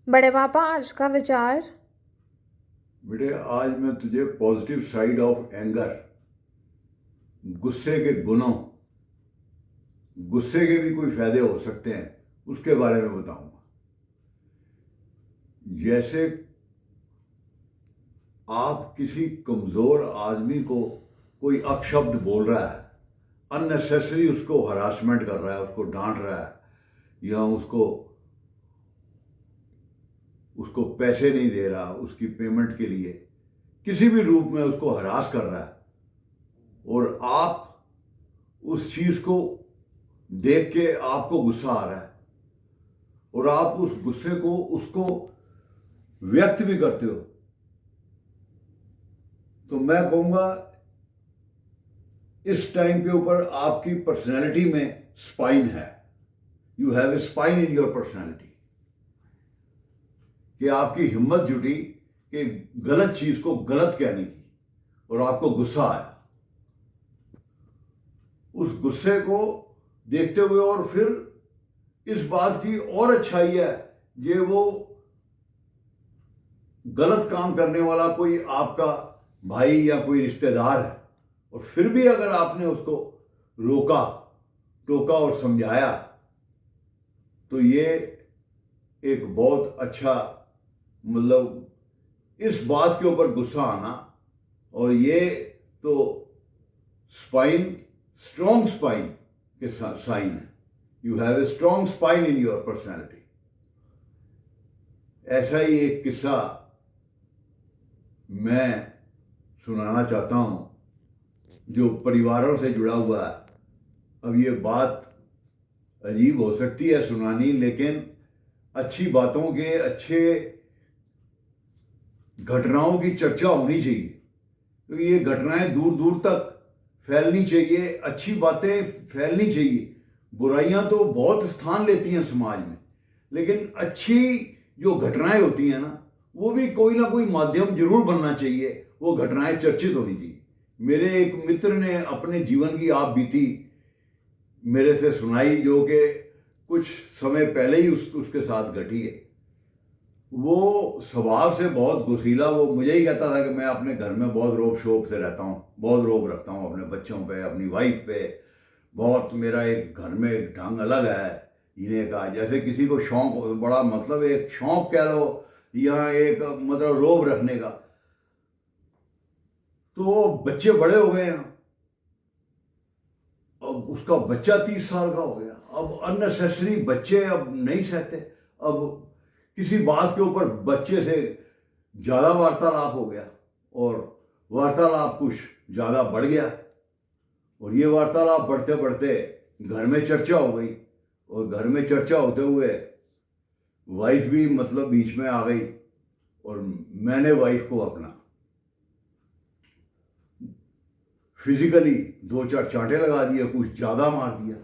बड़े पापा आज का विचार। बेटे, आज मैं तुझे पॉजिटिव साइड ऑफ एंगर, गुस्से के गुणों, गुस्से के भी कोई फायदे हो सकते हैं उसके बारे में बताऊंगा। जैसे आप किसी कमजोर आदमी को कोई अपशब्द बोल रहा है, अननेसेसरी उसको हरासमेंट कर रहा है, उसको डांट रहा है, या उसको उसको पैसे नहीं दे रहा उसकी पेमेंट के लिए, किसी भी रूप में उसको हरास कर रहा है, और आप उस चीज को देख के आपको गुस्सा आ रहा है और आप उस गुस्से को उसको व्यक्त भी करते हो, तो मैं कहूंगा इस टाइम के ऊपर आपकी पर्सनैलिटी में स्पाइन है। You have a spine in your personality, कि आपकी हिम्मत जुटी कि गलत चीज को गलत कहने की, और आपको गुस्सा आया। उस गुस्से को देखते हुए और फिर इस बात की और अच्छाई है ये वो गलत काम करने वाला कोई आपका भाई या कोई रिश्तेदार है, और फिर भी अगर आपने उसको रोका, टोका और समझाया, तो ये एक बहुत अच्छा, मतलब इस बात के ऊपर गुस्सा आना, और ये तो स्पाइन, स्ट्रॉन्ग स्पाइन के साइन है। You have a strong spine in your personality. ऐसा ही एक किस्सा मैं सुनाना चाहता हूं जो परिवारों से जुड़ा हुआ है। अब ये बात अजीब हो सकती है सुनानी, लेकिन अच्छी बातों के, अच्छे घटनाओं की चर्चा होनी चाहिए, क्योंकि ये घटनाएं दूर दूर तक फैलनी चाहिए, अच्छी बातें फैलनी चाहिए। बुराइयां तो बहुत स्थान लेती हैं समाज में, लेकिन अच्छी जो घटनाएं होती हैं ना, वो भी कोई ना कोई माध्यम जरूर बनना चाहिए, वो घटनाएं चर्चित होनी चाहिए। मेरे एक मित्र ने अपने जीवन की आप बीती मेरे से सुनाई, जो कि कुछ समय पहले ही उसके साथ घटी है। वो स्वभाव से बहुत गुस्सीला, वो मुझे ही कहता था कि मैं अपने घर में बहुत रोब शोब से रहता हूँ, बहुत रोब रखता हूँ अपने बच्चों पे, अपनी वाइफ पे, बहुत मेरा एक घर में एक ढंग अलग है जीने का। जैसे किसी को शौक, बड़ा मतलब एक शौक कह लो या एक मतलब रोब रखने का। तो बच्चे बड़े हो गए हैं, अब उसका बच्चा 30 साल का हो गया, अब अननेसेसरी बच्चे अब नहीं सहते। अब किसी बात के ऊपर बच्चे से ज़्यादा वार्तालाप हो गया, और वार्तालाप कुछ ज़्यादा बढ़ गया, और ये वार्तालाप बढ़ते बढ़ते घर में चर्चा हो गई, और घर में चर्चा होते हुए वाइफ भी मतलब बीच में आ गई, और मैंने वाइफ को अपना फिजिकली दो चार चांटे लगा दिए, कुछ ज़्यादा मार दिया।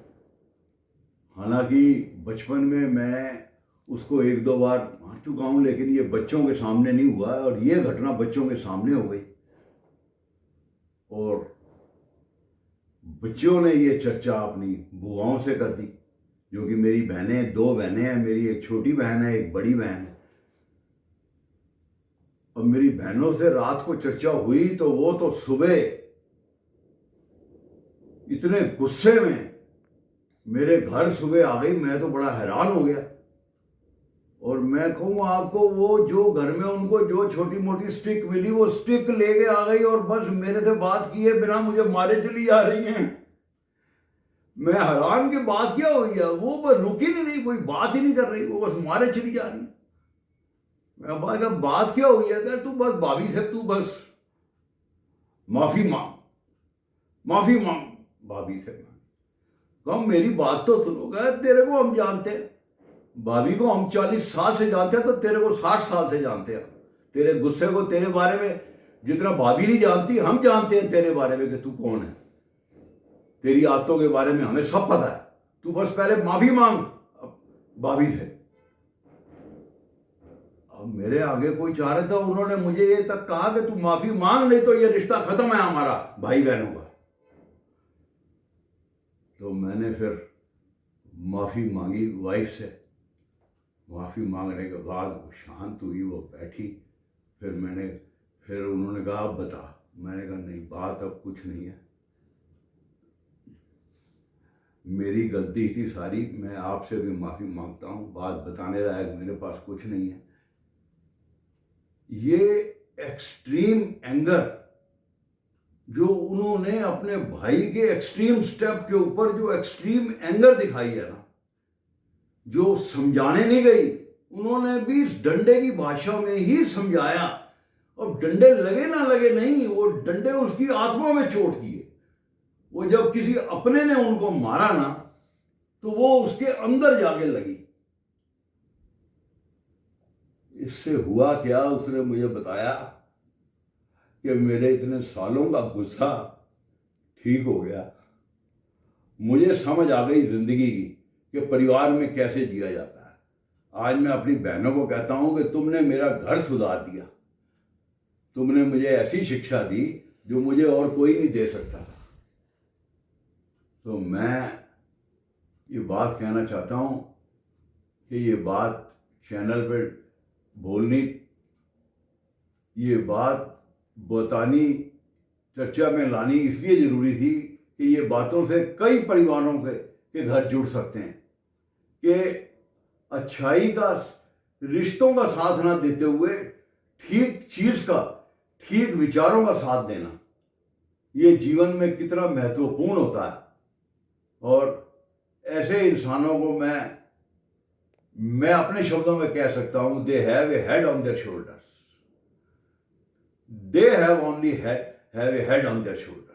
हालांकि बचपन में मैं उसको एक दो बार मार चुका हूँ, लेकिन ये बच्चों के सामने नहीं हुआ है, और ये घटना बच्चों के सामने हो गई, और बच्चों ने ये चर्चा अपनी बुआओं से कर दी, जो कि मेरी बहनें, दो बहनें हैं मेरी, एक छोटी बहन है, एक बड़ी बहन है। अब मेरी बहनों से रात को चर्चा हुई, तो वो तो सुबह इतने गुस्से में मेरे घर सुबह आ गई, मैं तो बड़ा हैरान हो गया। और मैं कहूँ आपको, वो जो घर में उनको जो छोटी मोटी स्टिक मिली, वो स्टिक लेके आ गई, और बस मेरे से बात किए बिना मुझे मारे चली जा रही हैं। मैं हैरान कि बात क्या हुई है, वो बस रुकी नहीं, कोई बात ही नहीं कर रही, वो बस मारे चली जा रही। मैं बात क्या हुई है, तू बस भाभी से तू बस माफी मांग, माफी मांग भाभी से। कम मेरी बात तो सुनोगा, तेरे को हम जानते हैं, भाभी को हम 40 साल से जानते हैं, तो तेरे को 60 साल से जानते हैं। तेरे गुस्से को, तेरे बारे में जितना भाभी नहीं जानती, हम जानते हैं तेरे बारे में कि तू कौन है। तेरी आदतों के बारे में हमें सब पता है। तू बस पहले माफी मांग भाभी से। अब मेरे आगे कोई चाह रहा था, उन्होंने मुझे ये तक कहा कि तू माफी मांग, नहीं तो ये रिश्ता खत्म है हमारा भाई बहनों का। तो मैंने फिर माफी मांगी वाइफ से। माफ़ी मांगने के बाद वो शांत हुई, वो बैठी। फिर उन्होंने कहा अब बता। मैंने कहा नहीं, बात अब कुछ नहीं है, मेरी गलती थी सारी, मैं आपसे भी माफ़ी मांगता हूँ, बात बताने लायक मेरे पास कुछ नहीं है। ये एक्सट्रीम एंगर जो उन्होंने अपने भाई के एक्सट्रीम स्टेप के ऊपर जो एक्सट्रीम एंगर दिखाई है ना, जो समझाने नहीं गई, उन्होंने भी इस डंडे की भाषा में ही समझाया। अब डंडे लगे ना लगे नहीं, वो डंडे उसकी आत्मा में चोट किए। वो जब किसी अपने ने उनको मारा ना, तो वो उसके अंदर जाके लगी। इससे हुआ क्या, उसने मुझे बताया कि मेरे इतने सालों का गुस्सा ठीक हो गया। मुझे समझ आ गई जिंदगी की कि परिवार में कैसे जिया जाता है। आज मैं अपनी बहनों को कहता हूं कि तुमने मेरा घर सुधार दिया, तुमने मुझे ऐसी शिक्षा दी जो मुझे और कोई नहीं दे सकता था। तो मैं ये बात कहना चाहता हूं कि ये बात चैनल पे बोलनी, ये बात बतानी, चर्चा में लानी इसलिए ज़रूरी थी कि ये बातों से कई परिवारों के घर जुड़ सकते हैं कि अच्छाई का, रिश्तों का साथ ना देते हुए ठीक चीज़ का, ठीक विचारों का साथ देना, ये जीवन में कितना महत्वपूर्ण होता है। और ऐसे इंसानों को मैं अपने शब्दों में कह सकता हूं, they have a head on their shoulders, they have only have a head on their shoulder.